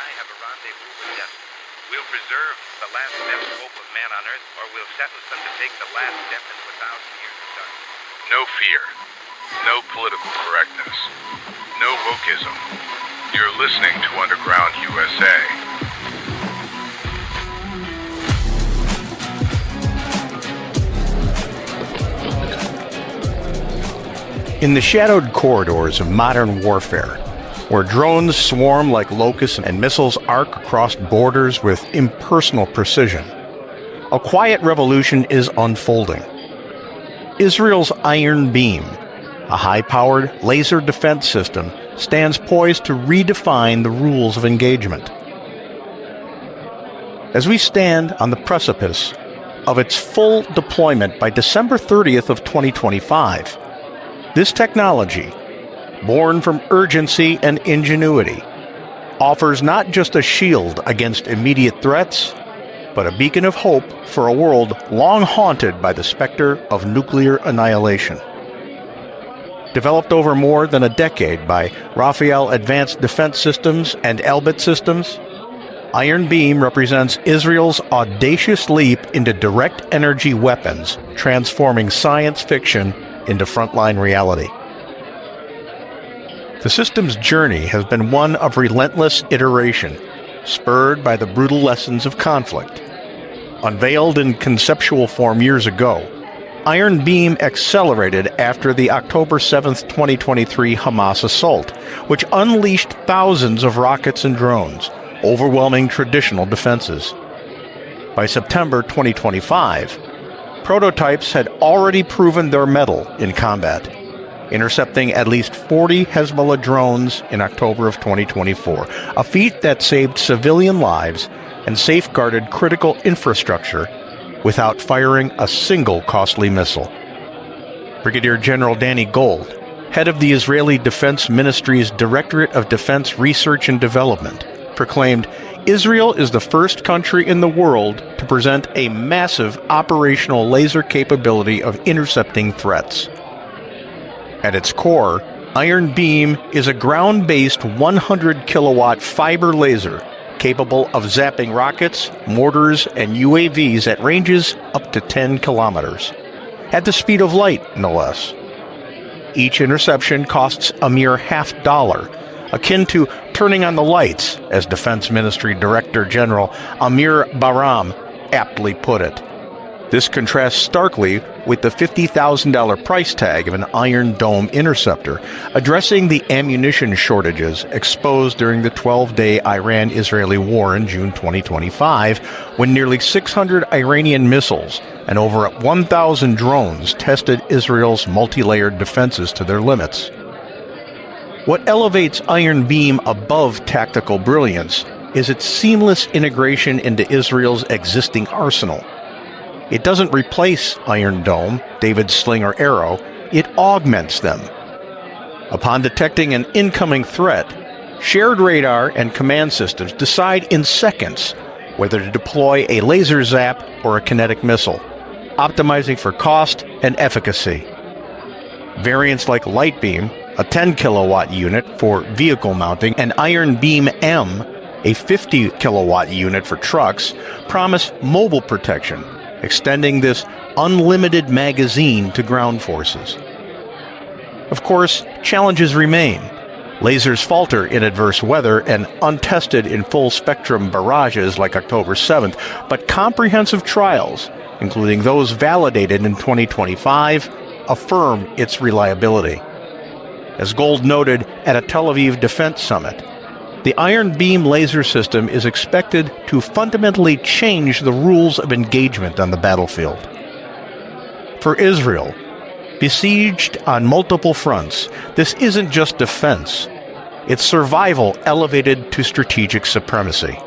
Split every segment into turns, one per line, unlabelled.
I have a rendezvous with death. We'll preserve the last best hope of man on Earth, or we'll sentence them to take the last step into 1,000 years of darkness.
No fear. No political correctness. No wokeism. You're listening to Underground USA.
In the shadowed corridors of modern warfare, where drones swarm like locusts and missiles arc across borders with impersonal precision, a quiet revolution is unfolding. Israel's Iron Beam, a high-powered laser defense system, stands poised to redefine the rules of engagement. As we stand on the precipice of its full deployment by December 30th of 2025, this technology, born from urgency and ingenuity, offers not just a shield against immediate threats, but a beacon of hope for a world long haunted by the specter of nuclear annihilation. Developed over more than a decade by Rafael Advanced Defense Systems and Elbit Systems, Iron Beam represents Israel's audacious leap into direct energy weapons, transforming science fiction into frontline reality. The system's journey has been one of relentless iteration, spurred by the brutal lessons of conflict. Unveiled in conceptual form years ago, Iron Beam accelerated after the October 7, 2023 Hamas assault, which unleashed thousands of rockets and drones, overwhelming traditional defenses. By September 2025, prototypes had already proven their mettle in combat, intercepting at least 40 Hezbollah drones in October of 2024, a feat that saved civilian lives and safeguarded critical infrastructure without firing a single costly missile. Brigadier General Danny Gold, head of the Israeli Defense Ministry's Directorate of Defense Research and Development, proclaimed, "Israel is the first country in the world to present a massive operational laser capability of intercepting threats." At its core, Iron Beam is a ground-based 100-kilowatt fiber laser capable of zapping rockets, mortars, and UAVs at ranges up to 10 kilometers. At the speed of light, no less. Each interception costs a mere $0.50, akin to turning on the lights, as Defense Ministry Director General Amir Bahram aptly put it. This contrasts starkly with the $50,000 price tag of an Iron Dome interceptor, addressing the ammunition shortages exposed during the 12-day Iran-Israeli war in June 2025, when nearly 600 Iranian missiles and over 1,000 drones tested Israel's multi-layered defenses to their limits. What elevates Iron Beam above tactical brilliance is its seamless integration into Israel's existing arsenal. It doesn't replace Iron Dome, David's Sling or Arrow, it augments them. Upon detecting an incoming threat, shared radar and command systems decide in seconds whether to deploy a laser zap or a kinetic missile, optimizing for cost and efficacy. Variants like Light Beam, a 10-kilowatt unit for vehicle mounting, and Iron Beam M, a 50-kilowatt unit for trucks, promise mobile protection, extending this unlimited magazine to ground forces. Of course, challenges remain. Lasers falter in adverse weather and untested in full-spectrum barrages like October 7th, but comprehensive trials, including those validated in 2025, affirm its reliability. As Gold noted at a Tel Aviv Defense Summit, the Iron Beam laser system is expected to fundamentally change the rules of engagement on the battlefield. For Israel, besieged on multiple fronts, this isn't just defense. It's survival elevated to strategic supremacy.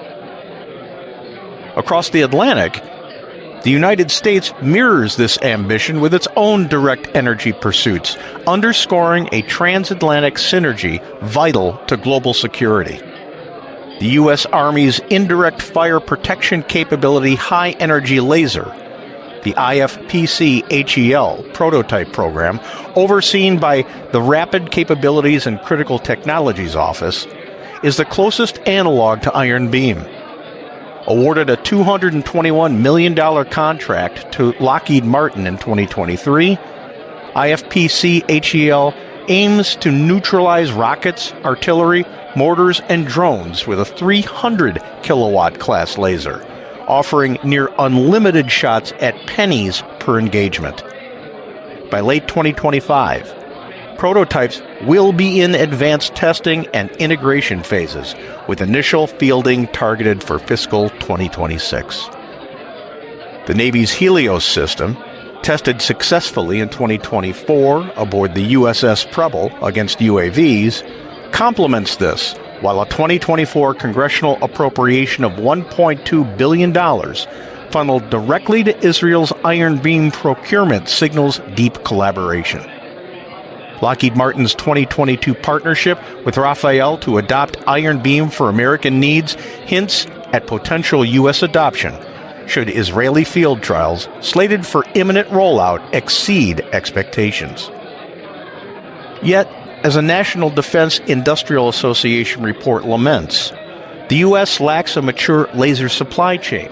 Across the Atlantic, the United States mirrors this ambition with its own direct energy pursuits, underscoring a transatlantic synergy vital to global security. The U.S. Army's Indirect Fire Protection Capability High Energy Laser, the IFPC-HEL prototype program, overseen by the Rapid Capabilities and Critical Technologies Office, is the closest analog to Iron Beam. Awarded a $221 million contract to Lockheed Martin in 2023, IFPC-HEL aims to neutralize rockets, artillery, mortars, and drones with a 300 kilowatt class laser, offering near unlimited shots at pennies per engagement. By late 2025, prototypes will be in advanced testing and integration phases, with initial fielding targeted for fiscal 2026. The Navy's Helios system, tested successfully in 2024 aboard the USS Preble against UAVs, complements this, while a 2024 congressional appropriation of $1.2 billion funneled directly to Israel's Iron Beam procurement signals deep collaboration. Lockheed Martin's 2022 partnership with Rafael to adopt Iron Beam for American needs hints at potential U.S. adoption should Israeli field trials, slated for imminent rollout, exceed expectations. Yet, as a National Defense Industrial Association report laments, the U.S. lacks a mature laser supply chain,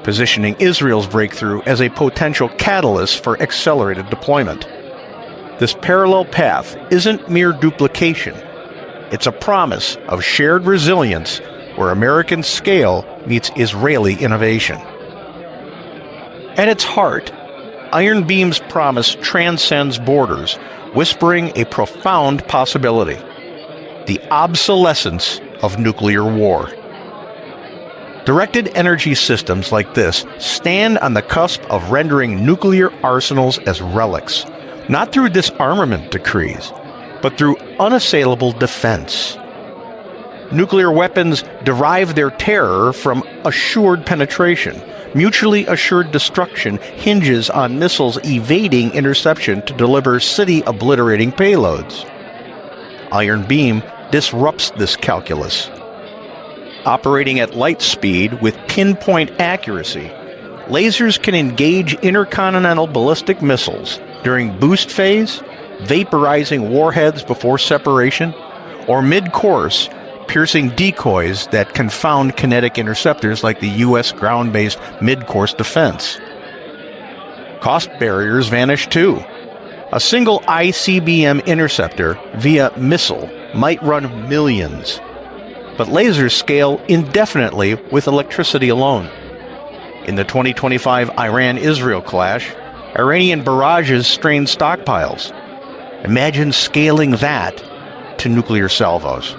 positioning Israel's breakthrough as a potential catalyst for accelerated deployment. This parallel path isn't mere duplication. It's a promise of shared resilience where American scale meets Israeli innovation. At its heart, Iron Beam's promise transcends borders, whispering a profound possibility: the obsolescence of nuclear war. Directed energy systems like this stand on the cusp of rendering nuclear arsenals as relics, not through disarmament decrees, but through unassailable defense. Nuclear weapons derive their terror from assured penetration. Mutually assured destruction hinges on missiles evading interception to deliver city-obliterating payloads. Iron Beam disrupts this calculus. Operating at light speed with pinpoint accuracy, lasers can engage intercontinental ballistic missiles during boost phase, vaporizing warheads before separation, or mid-course, piercing decoys that confound kinetic interceptors like the U.S. ground-based mid-course defense. Cost barriers vanish too. A single ICBM interceptor via missile might run millions, but lasers scale indefinitely with electricity alone. In the 2025 Iran-Israel clash, Iranian barrages strained stockpiles. Imagine scaling that to nuclear salvos.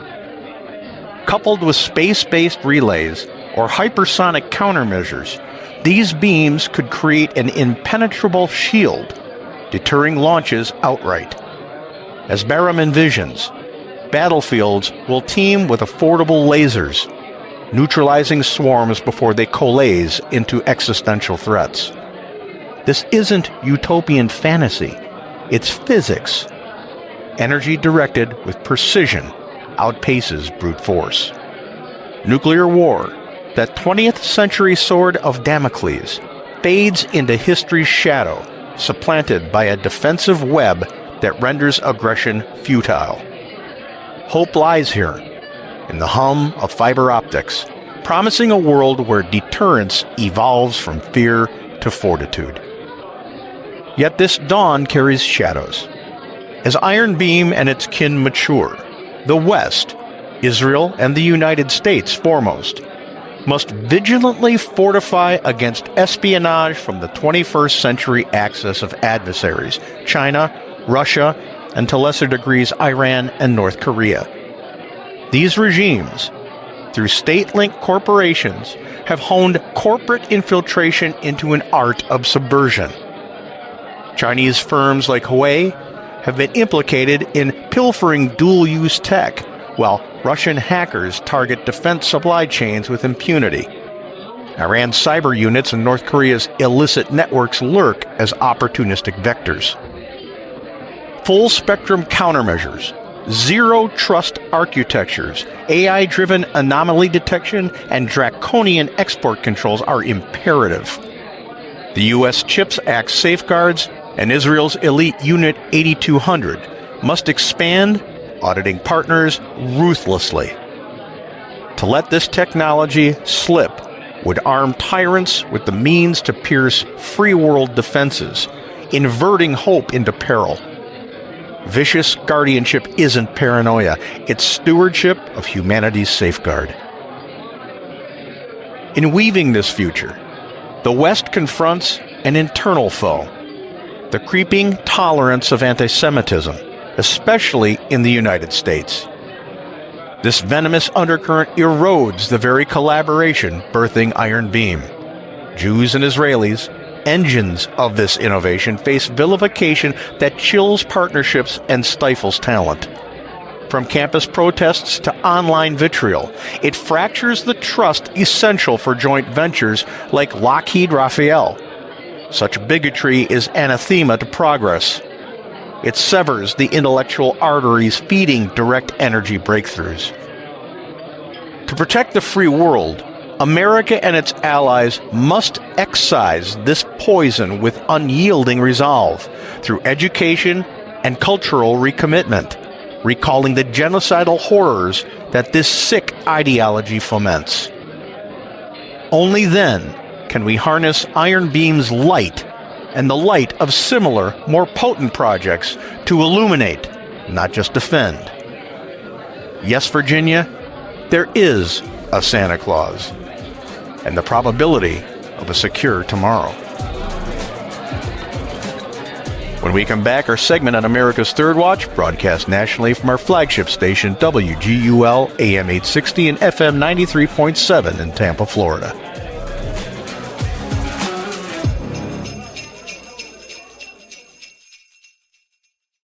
Coupled with space-based relays or hypersonic countermeasures, these beams could create an impenetrable shield, deterring launches outright. As Barham envisions, battlefields will teem with affordable lasers, neutralizing swarms before they coalesce into existential threats. This isn't utopian fantasy, it's physics. Energy directed with precision outpaces brute force. Nuclear war, that 20th century sword of Damocles, fades into history's shadow, supplanted by a defensive web that renders aggression futile. Hope lies here, in the hum of fiber optics, promising a world where deterrence evolves from fear to fortitude. Yet this dawn carries shadows. As Iron Beam and its kin mature, the West, Israel and the United States foremost, must vigilantly fortify against espionage from the 21st century axis of adversaries, China, Russia, and to lesser degrees Iran and North Korea. These regimes, through state-linked corporations, have honed corporate infiltration into an art of subversion. Chinese firms like Huawei have been implicated in pilfering dual-use tech, while Russian hackers target defense supply chains with impunity. Iran's cyber units and North Korea's illicit networks lurk as opportunistic vectors. Full-spectrum countermeasures, zero-trust architectures, AI-driven anomaly detection, and draconian export controls are imperative. The U.S. CHIPS Act safeguards and Israel's elite Unit 8200 must expand, auditing partners ruthlessly. To let this technology slip would arm tyrants with the means to pierce free world defenses, inverting hope into peril. Vicious guardianship isn't paranoia, it's stewardship of humanity's safeguard. In weaving this future, the West confronts an internal foe, the creeping tolerance of anti-Semitism, especially in the United States. This venomous undercurrent erodes the very collaboration birthing Iron Beam. Jews and Israelis, engines of this innovation, face vilification that chills partnerships and stifles talent. From campus protests to online vitriol, it fractures the trust essential for joint ventures like Lockheed Rafael. Such bigotry is anathema to progress. It severs the intellectual arteries feeding direct energy breakthroughs. To protect the free world, America and its allies must excise this poison with unyielding resolve through education and cultural recommitment, recalling the genocidal horrors that this sick ideology foments. Only then can we harness Iron Beam's light and the light of similar, more potent projects to illuminate, not just defend. Yes, Virginia, there is a Santa Claus, and the probability of a secure tomorrow. When we come back, our segment on America's Third Watch, broadcast nationally from our flagship station, WGUL AM 860 and FM 93.7 in Tampa, Florida.